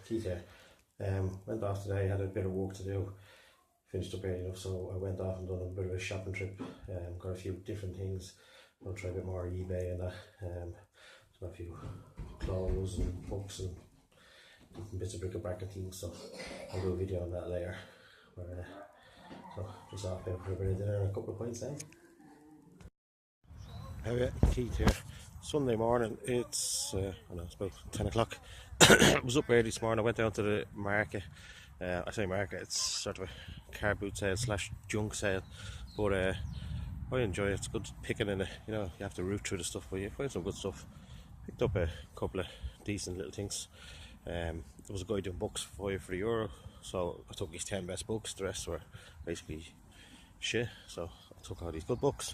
Keith here. Went off today, had a bit of work to do, finished up early enough, so I went off and done a bit of a shopping trip. Got a few different things. I'll try a bit more eBay and that. Got a few clothes and books and different bits of bric-a-brac and things, so I'll do a video on that later. So just off there for a bit of dinner and a couple of pints then. Keith here. Sunday morning, it's about 10 o'clock. I was up early this morning. I went down to the market. I say market, it's sort of a car boot sale slash junk sale, but I enjoy it. It's good picking in it. You have to root through the stuff, but you find some good stuff. Picked up a couple of decent little things. There was a guy doing books for €5, so I took his 10 best books. The rest were basically shit, so I took all these good books.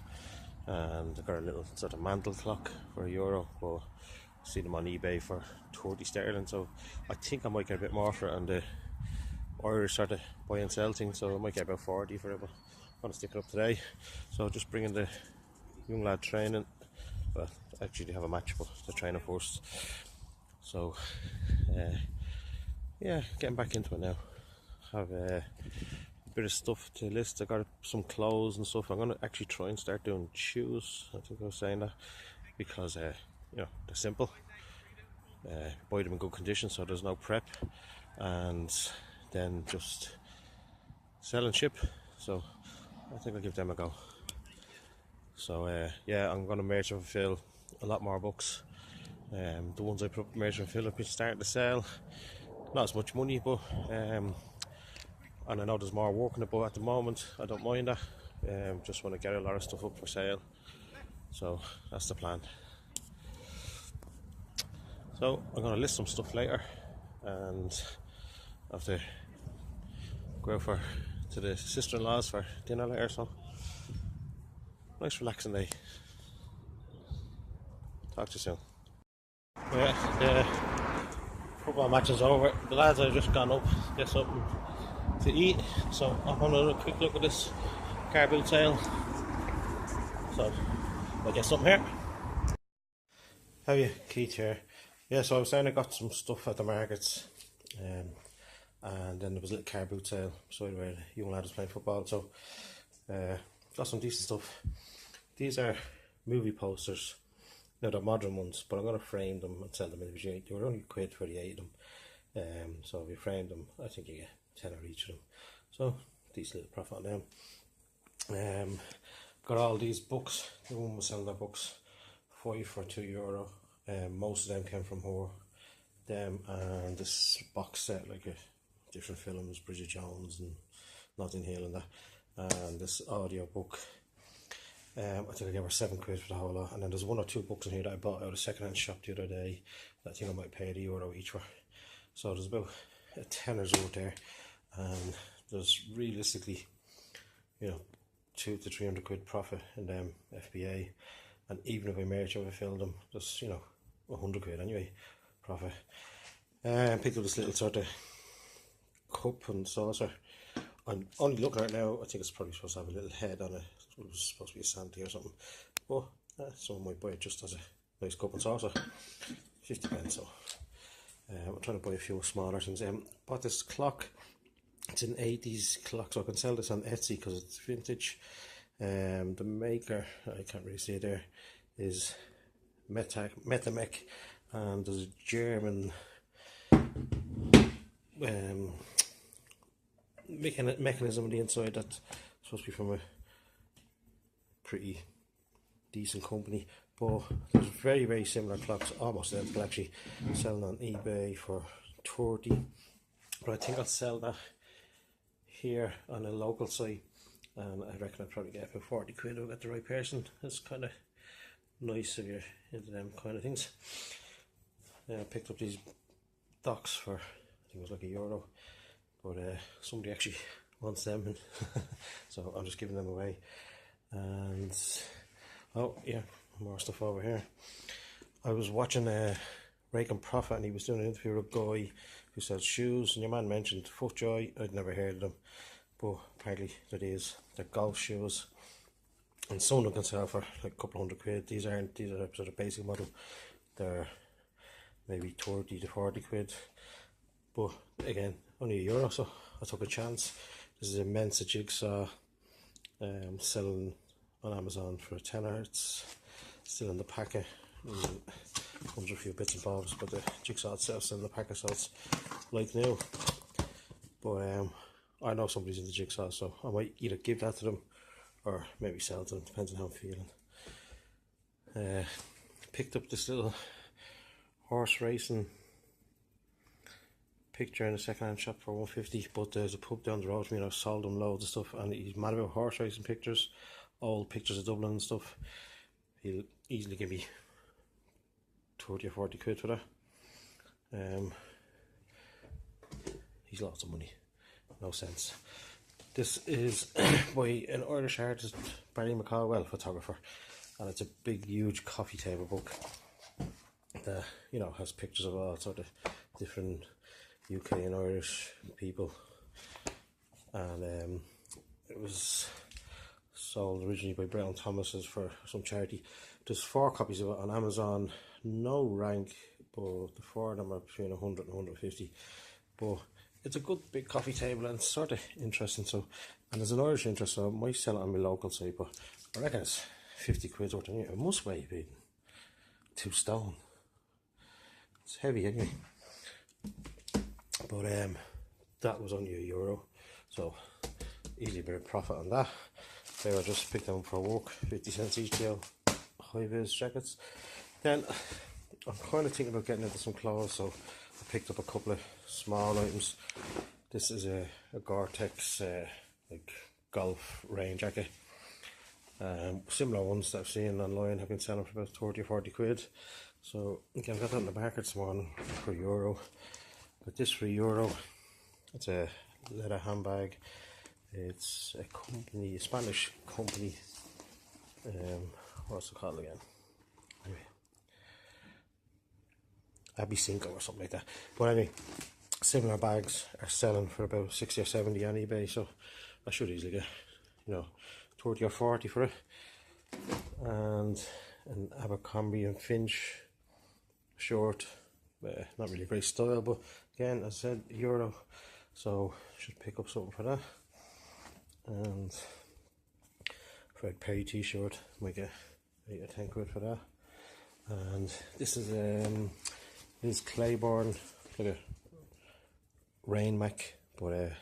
And I got a little sort of mantle clock for €1, but I see them on eBay for 30 sterling, so I think I might get a bit more for it on the Irish sort of buy and sell thing, so I might get about 40 for it, but I'm going to stick it up today. So just bringing the young lad training. Well, actually they have a match, but they're training first. So yeah, getting back into it now. Have a bit of stuff to list. I got some clothes and stuff. I'm going to actually try and start doing shoes. I think I was saying that because they're simple. Buy them in good condition, so there's no prep, and then just sell and ship. So I think I'll give them a go. So yeah, I'm going to merge and fulfill a lot more books. The ones I put up merge and fulfill have been starting to sell. Not as much money, but and I know there's more work in it, but at the moment I don't mind that. Just want to get a lot of stuff up for sale, so that's the plan. So I'm going to list some stuff later, and I have to go out to the sister-in-law's for dinner later, so nice relaxing day. Talk to you soon. Yeah, the football match is over. The lads have just gone up to get something to eat, so I'm going to have a quick look at this Carboot sale. So I'll get something here. How are you? Keith here. Yeah, so I was saying I got some stuff at the markets, and then there was a little Carboot sale beside where the young lad was playing football, so got some decent stuff. These are movie posters. Now they're modern ones, but I'm going to frame them and sell them individually. They were only quid for the 8 of them, so if you frame them, I think you get 10 or each of them, so decent little profit on them. Got all these books. The woman was selling their books 5 for €2. Most of them came from her. Them and this box set, like different films, Bridget Jones and Notting Hill and that, and this audio book. I think I gave her 7 quid for the whole lot, and then there's 1 or 2 books in here that I bought out of a second-hand shop the other day that I think I might pay €1 each for. So there's about a tenner's worth there, and there's realistically 200 to 300 quid profit in them FBA, and even if I merge over fill them, there's 100 quid anyway profit. Picked up this little sort of cup and saucer. I'm only looking at it now. I think it's probably supposed to have a little head on it. It was supposed to be a Sandy or something, but someone might buy it just as a nice cup and saucer. 50 pence. So I'm trying to buy a few smaller things. Bought this clock. It's an 80s clock, so I can sell this on Etsy because it's vintage. The maker, I can't really see it there, is Metamec, and there's a German mechanism on the inside that's supposed to be from a pretty decent company, but there's very, very similar clocks, almost identical actually, selling on eBay for 30, but I think I'll sell that here on a local site, and I reckon I'll probably get about 40 quid if I get the right person. It's kind of nice if you're into them kind of things. I picked up these docks for, I think it was like €1, but somebody actually wants them, so I'm just giving them away. And oh yeah, more stuff over here. I was watching Rake and Profit, and he was doing an interview with a guy who sells shoes, and your man mentioned Footjoy. I'd never heard of them, but apparently that is, they're golf shoes, and some of them can sell for like a couple hundred quid. These are sort of basic model. They're maybe 30 to 40 quid, but again, only €1, so I took a chance. This is immense jigsaw, selling on Amazon for a tenner. It's still in the packet. Comes with a few bits and bobs, but the jigsaw itself still in the packet, so it's like new. But I know somebody's in the jigsaw, so I might either give that to them or maybe sell it to them, depends on how I'm feeling. Picked up this little horse racing picture in a second-hand shop for $1.50, but there's a pub down the road from me and I've sold him loads of stuff, and he's mad about horse racing pictures, old pictures of Dublin and stuff. He'll easily give me 30 or 40 quid for that. He's lots of money, no sense. This is by an Irish artist, Barry McCall, photographer, and it's a big, huge coffee table book that, you know, has pictures of all sort of different UK and Irish people, and it was sold originally by Brown Thomas's for some charity. There's 4 copies of it on Amazon, no rank, but the 4 of them are between 100 and 150. But it's a good big coffee table and it's sort of interesting. So, and there's an Irish interest, so I might sell it on my local site, but I reckon it's 50 quid worth. It must weigh about 2 stone. It's heavy anyway. But that was only €1, so easily a bit of profit on that. There I just picked them up for work, 50 cents each deal, high-vis jackets. Then I'm kind of thinking about getting into some clothes, so I picked up a couple of small items. This is a Gore-Tex like golf rain jacket. Similar ones that I've seen online have been selling for about 30 or 40 quid. So again, I got that in the market this morning for €1. But this for €1, it's a leather handbag. It's a company, a Spanish company. What's it called again? Anyway, Abicinco or something like that. But anyway, similar bags are selling for about 60 or 70 on eBay, so I should easily get, you know, 30 or 40 for it. And an Abercrombie and Finch short, not really great style, but again, as I said, €1, so should pick up something for that. And Fred Perry t-shirt, might get 8 or 10 quid for that. And this is Liz Claiborne, like a rain Mac, but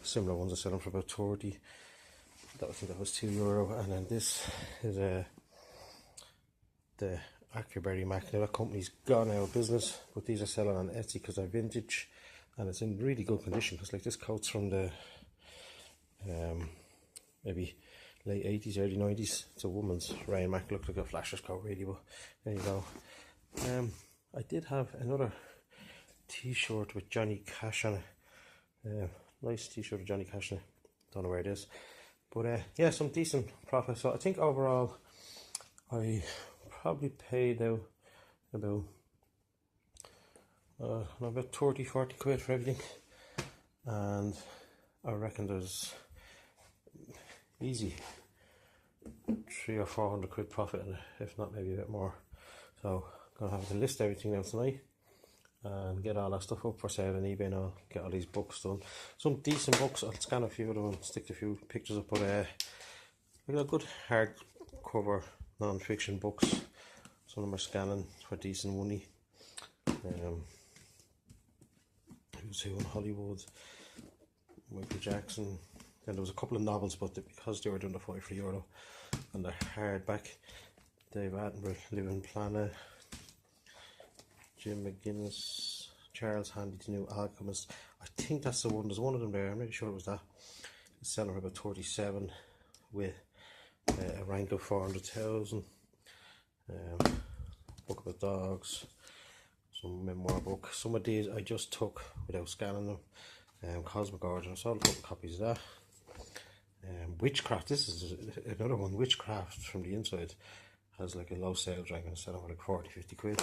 similar ones are selling for about 30. I think that was €2. And then this is the Ackerberry Mac. Now that company's gone out of business, but these are selling on Etsy because they're vintage and it's in really good condition, because like this coat's from the maybe late 80s, early 90s. It's a woman's rain Mac, looked like a flasher's coat really, but there you go. I did have another t-shirt with Johnny Cash on it. Nice t-shirt with Johnny Cash on it, don't know where it is, but yeah, some decent profit. So I think overall I probably paid out about 30-40 quid for everything, and I reckon there's easy 300 or 400 quid profit in it, if not maybe a bit more. So I'm gonna have to list everything now tonight and get all that stuff up for sale on eBay, and I'll get all these books done. Some decent books, I'll scan a few of them and stick a few pictures up, but I got good hardcover non-fiction books. Some of them are scanning for decent money. Who's who in Hollywood, Michael Jackson. Then there was a couple of novels, but because they were doing the 5 for €, and they're hardback. Dave Attenborough, Living Planet, Jim McGinnis, Charles Handy's New Alchemist. I think that's the one. There's one of them there. I'm not sure it was that. It's selling for about 37 with a rank of 400,000. Book about dogs. Some memoir book. Some of these I just took without scanning them. Cosmic Origin. I sold a couple of copies of that. Witchcraft. This is another one. Witchcraft from the inside. Has like a low sales rank and it's selling for like 40-50 quid.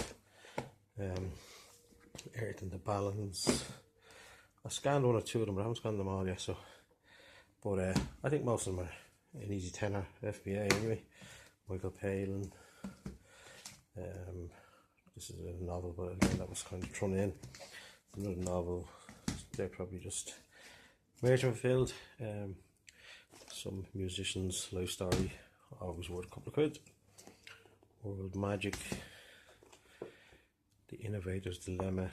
Earth in the Balance. I scanned 1 or 2 of them, but I haven't scanned them all yet. So, but I think most of them are an easy tenner. FBA anyway. Michael Palin. This is a novel, but again that was kind of thrown in. Another novel. they're probably just major fulfilled. Some musicians' life story, always worth a couple of quid. World Magic, The Innovator's Dilemma,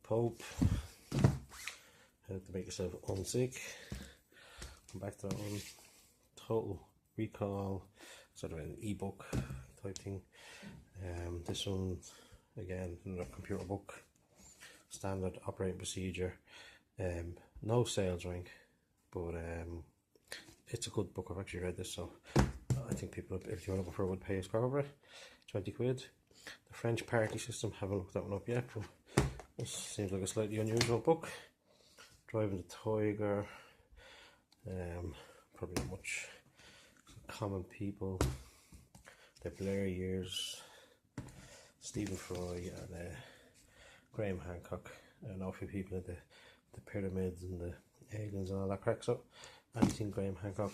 Pope, How to Make Yourself Unsick. Come back to that one. Total Recall, sort of an ebook type thing. This one, again, another computer book. Standard Operating Procedure. No sales rank, but it's a good book. I've actually read this, so I think people, if you're looking for, would pay a score over it. 20 quid. The French Party System, haven't looked that one up yet, but this seems like a slightly unusual book. Driving the Tiger. Probably not much. Common People. The Blair Years. Stephen Fry and Graham Hancock. I know a few people in the pyramids and the aliens and all that crack, so anything Graham Hancock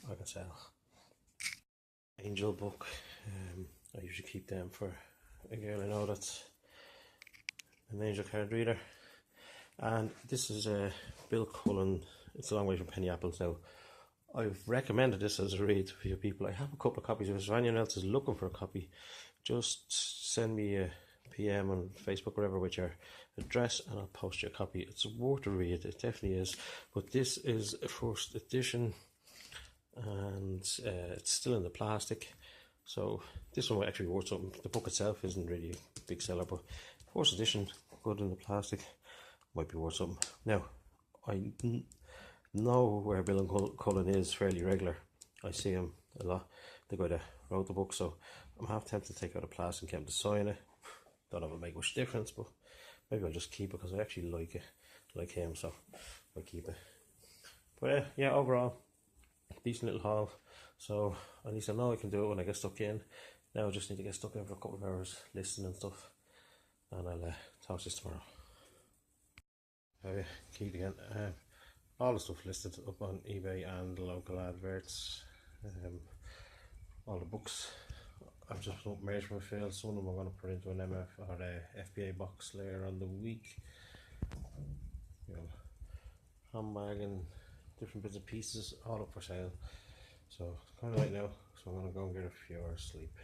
I can sell. Angel book, I usually keep them for a girl I know that's an angel card reader. And this is Bill Cullen. It's a long way from penny apples now. I've recommended this as a read for you people. I have a couple of copies. If anyone else is looking for a copy, just send me a PM on Facebook or whatever with your address and I'll post you a copy. It's worth a read, it definitely is. But this is a first edition and it's still in the plastic, so this one might actually be worth something. The book itself isn't really a big seller, but first edition, good in the plastic, might be worth something. Now, I know where Bill and Cullen is fairly regular. I see him a lot, the guy that wrote the book, so I'm half tempted to take out a plastic and get him to sign it. Don't know if it'll make much difference, but maybe I'll just keep it because I actually like it, like him, so I'll keep it. But yeah, overall, decent little haul. So at least I know I can do it when I get stuck in. Now I just need to get stuck in for a couple of hours listening and stuff, and I'll talk to you tomorrow. Oh yeah, Keith again. All the stuff listed up on eBay and the local adverts. All the books I've just put up measurement fields. Some of them I'm going to put into an MF or a FBA box later on the week. You know, handbag and different bits and pieces all up for sale. So it's kind of late now, so I'm going to go and get a few hours sleep.